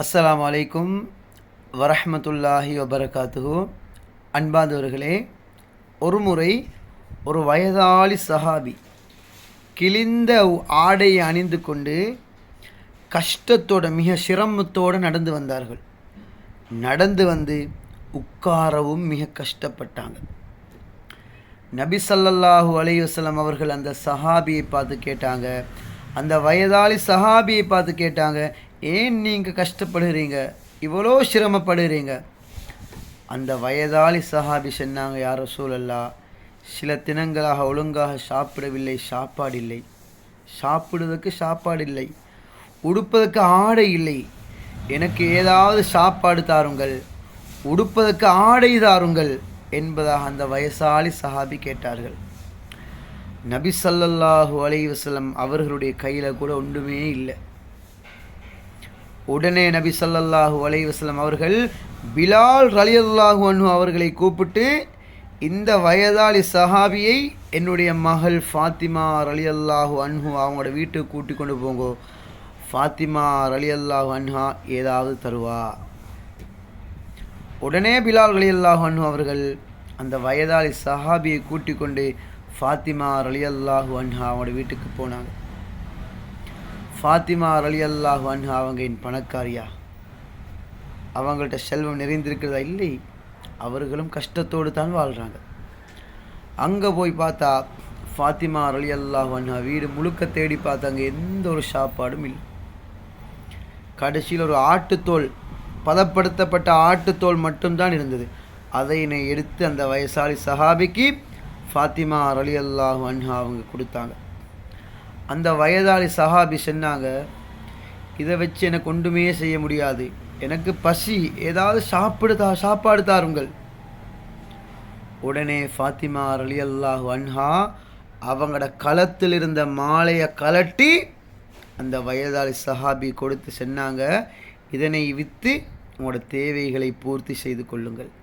அஸ்ஸலாமு அலைக்கும் வரஹ்மத்துல்லாஹி வபரகாத்துஹு. அன்பாந்தவர்களே, ஒரு முறை ஒரு வயதாளி சஹாபி கிழிந்த ஆடையை அணிந்து கொண்டு கஷ்டத்தோட மிக சிரமத்தோடு நடந்து வந்தார்கள். நடந்து வந்து உட்காரவும் மிக கஷ்டப்பட்டாங்க. நபி ஸல்லல்லாஹு அலைஹி வஸல்லம் அவர்கள் அந்த சஹாபியை பார்த்து கேட்டாங்க, அந்த வயதாளி சஹாபியை பார்த்து கேட்டாங்க, ஏன் நீங்கள் கஷ்டப்படுகிறீங்க, இவ்வளோ சிரமப்படுகிறீங்க? அந்த வயதாளி சஹாபி சொன்னாங்க, யார் ரசூலல்லாஹ், சில தினங்களாக ஒழுங்காக சாப்பிடவில்லை, சாப்பாடு இல்லை, சாப்பிடுவதற்கு சாப்பாடு இல்லை, உடுப்பதற்கு ஆடை இல்லை, எனக்கு ஏதாவது சாப்பாடு தாருங்கள், உடுப்பதற்கு ஆடை தாருங்கள் என்பதாக அந்த வயசாளி சஹாபி கேட்டார்கள். நபி ஸல்லல்லாஹு அலைஹி வஸல்லம் அவர்களுடைய கையில் கூட ஒன்றுமே இல்லை. உடனே நபி ஸல்லல்லாஹு அலைஹி வஸல்லம் அவர்கள் பிலால் ரலியல்லாஹு அன்ஹு அவர்களை கூப்பிட்டு, இந்த வயதாளி சஹாபியை என்னுடைய மகள் ஃபாத்திமா ரலியல்லாஹு அன்ஹு அவங்களோட வீட்டுக்கு கூட்டி கொண்டு போங்கோ, ஃபாத்திமா ரலியல்லாஹு அன்ஹா ஏதாவது தருவா. உடனே பிலால் ரலியல்லாஹு அன்ஹு அவர்கள் அந்த வயதாளி சஹாபியை கூட்டி கொண்டு ஃபாத்திமா ரலியல்லாஹு அன்ஹா அவங்களோட வீட்டுக்கு போனாங்க. ஃபாத்திமா ரலியல்லாஹு அன்ஹா அவங்க என் பணக்காரியா, அவங்கள்ட்ட செல்வம் நிறைந்திருக்கிறதா? இல்லை, அவர்களும் கஷ்டத்தோடு தான் வாழ்கிறாங்க. அங்கே போய் பார்த்தா ஃபாத்திமா ரலியல்லாஹு அன்ஹா வீடு முழுக்க தேடி பார்த்தாங்க, எந்த ஒரு சாப்பாடும் இல்லை. கடைசியில் ஒரு ஆட்டுத்தோல், பதப்படுத்தப்பட்ட ஆட்டுத்தோல் மட்டும்தான் இருந்தது. அதை எடுத்து அந்த வயசாளி சஹாபிக்கு ஃபாத்திமா ரலியல்லாஹு அன்ஹா அவங்க கொடுத்தாங்க. அந்த வயதாளி சஹாபி சொன்னாங்க, இதை வச்சு எனக்கு ஒன்றுமே செய்ய முடியாது, எனக்கு பசி, ஏதாவது சாப்பாடு தாருங்கள். உடனே ஃபாத்திமா ரலியல்லாஹு அன்ஹா அவங்களோட களத்தில் இருந்த மாலையை கலட்டி அந்த வயதாளி சஹாபி கொடுத்து சொன்னாங்க, இதனை விற்று உங்களோட தேவைகளை பூர்த்தி செய்து கொள்ளுங்கள்.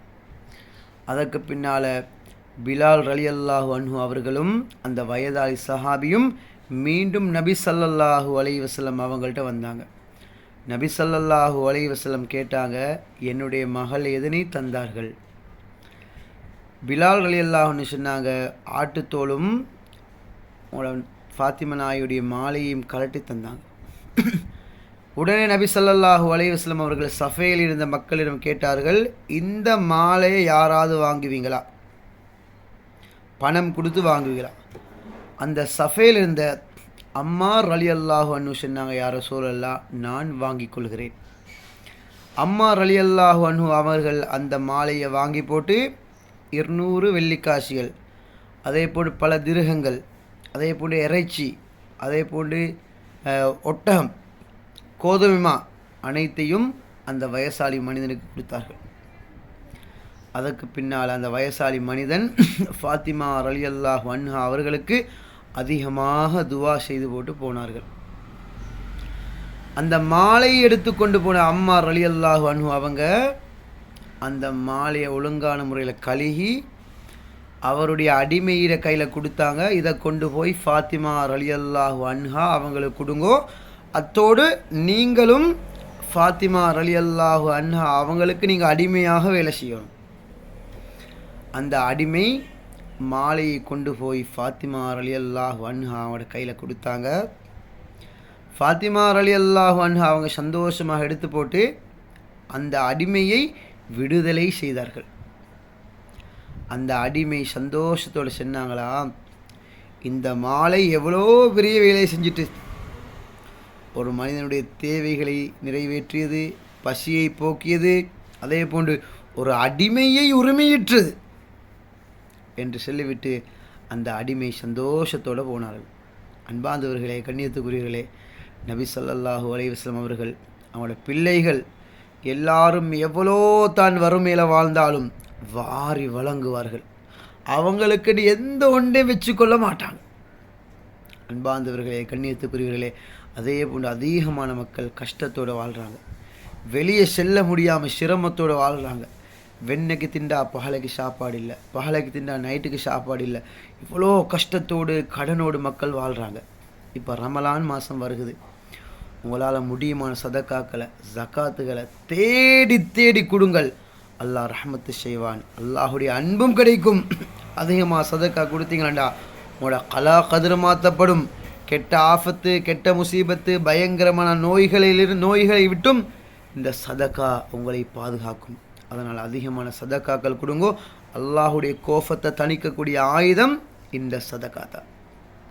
அதற்கு பின்னால் பிலால் ரலியல்லாஹு அன்ஹு அவர்களும் அந்த வயதாளி சஹாபியும் மீண்டும் நபி ஸல்லல்லாஹு அலைஹி வஸல்லம் அவங்கள்ட்ட வந்தாங்க. நபி ஸல்லல்லாஹு அலைஹி வஸல்லம் கேட்டாங்க, என்னுடைய மகள் எதனை தந்தார்கள்? பிலால் ரலியல்லாஹு அன்ஹு சொன்னாங்க, ஆட்டுத்தோலும் ஃபாத்திமா நாயுடைய மாலையையும் கலட்டி தந்தாங்க. உடனே நபி ஸல்லல்லாஹு அலைஹி வஸல்லம் அவர்கள் சஃபையில் இருந்த மக்களிடம் கேட்டார்கள், இந்த மாலையை யாராவது வாங்குவீங்களா? பணம் கொடுத்து வாங்குவீங்களா? அந்த சஃபையில் இருந்த அம்மார் ரலியல்லாஹு அன்ஹு சொன்னாங்க, யார் ரசூலல்லாஹ், நான் வாங்கிக் கொள்கிறேன். அம்மார் ரலியல்லாஹு அன்ஹு அவர்கள் அந்த மாலையை வாங்கி போட்டு 200 வெள்ளிக்காசிகள், அதே போன்று பல திருகங்கள், அதே போன்று இறைச்சி, அதே போன்று ஒட்டகம், கோதுமைமா அனைத்தையும் அந்த வயசாளி மனிதனுக்கு கொடுத்தார்கள். அதற்கு பின்னால் அந்த வயசாளி மனிதன் ஃபாத்திமா ரலியல்லாஹு அன்ஹா அவர்களுக்கு அதிகமாக துவா செய்து போட்டு போனார்கள். அந்த மாலையை எடுத்துக்கொண்டு போன அம்மார் ரலியல்லாஹு அன்ஹு அவங்க அந்த மாலையை ஒழுங்கான முறையில் கழுகி அவருடைய அடிமையிட கையில் கொடுத்தாங்க. இதை கொண்டு போய் ஃபாத்திமா ரலியல்லாஹு அன்ஹா அவங்களுக்கு கொடுங்கோ, அத்தோடு நீங்களும் ஃபாத்திமா ரலியல்லாஹு அன்ஹா அவங்களுக்கு நீங்கள் அடிமையாக வேலை செய்யணும். அந்த அடிமை மாலையை கொண்டு போய் ஃபாத்திமா ரலியல்லாஹு அன்ஹா அவங்களோட கையில் கொடுத்தாங்க. ஃபாத்திமா ரலியல்லாஹு அன்ஹா அவங்க சந்தோஷமாக எடுத்து போட்டு அந்த அடிமையை விடுதலை செய்தார்கள். அந்த அடிமை சந்தோஷத்தோடு சொன்னாங்களா, இந்த மாலை எவ்வளோ பெரிய வேலையை செஞ்சுட்டு, ஒரு மனிதனுடைய தேவைகளை நிறைவேற்றியது, பசியை போக்கியது, அதே போன்று ஒரு அடிமையை உரிமையிற்றது என்று சொல்லிவிட்டு அந்த அடிமை சந்தோஷத்தோடு போனார்கள். அன்பாந்தவர்களே, கண்ணியத்துக்குரியவர்களே, நபி ஸல்லல்லாஹு அலைஹி வஸல்லம் அவர்கள் அவங்களோட பிள்ளைகள் எல்லாரும் எவ்வளோ தான் வறுமையில் வாழ்ந்தாலும் வாரி வழங்குவார்கள். அவங்களுக்கு எந்த ஒன்றையும் வச்சுக்கொள்ள மாட்டாங்க. அன்பாந்தவர்களே, கண்ணியத்துக்குரியவர்களே, அதே போன்று அதிகமான மக்கள் கஷ்டத்தோடு வாழ்கிறாங்க, வெளியே செல்ல முடியாமல் சிரமத்தோடு வாழ்கிறாங்க. வெண்ணைக்கு திண்டா பகலைக்கு சாப்பாடு இல்லை, பகலைக்கு திண்டா நைட்டுக்கு சாப்பாடு இல்லை, இவ்வளோ கஷ்டத்தோடு கடனோடு மக்கள் வாழ்கிறாங்க. இப்போ ரமலான் மாதம் வருகுது, உங்களால் முடியுமான சதக்காக்களை ஜக்காத்துகளை தேடி தேடி கொடுங்கள். அல்லாஹ் ரஹ்மத்து செய்வான், அல்லாஹுடைய அன்பும் கிடைக்கும். அதிகமாக சதக்கா கொடுத்தீங்களாண்டா உங்களோட கலா கதிர் மாற்றப்படும். கெட்ட ஆபத்து, கெட்ட முசீபத்து, பயங்கரமான நோய்களை விட்டும் இந்த சதக்கா உங்களை பாதுகாக்கும். அதனால் அதிகமான சதக்காக்கள் கொடுங்கோ. அல்லாஹுடைய கோபத்தை தணிக்கக்கூடிய ஆயுதம் இந்த சதக்கா தான்.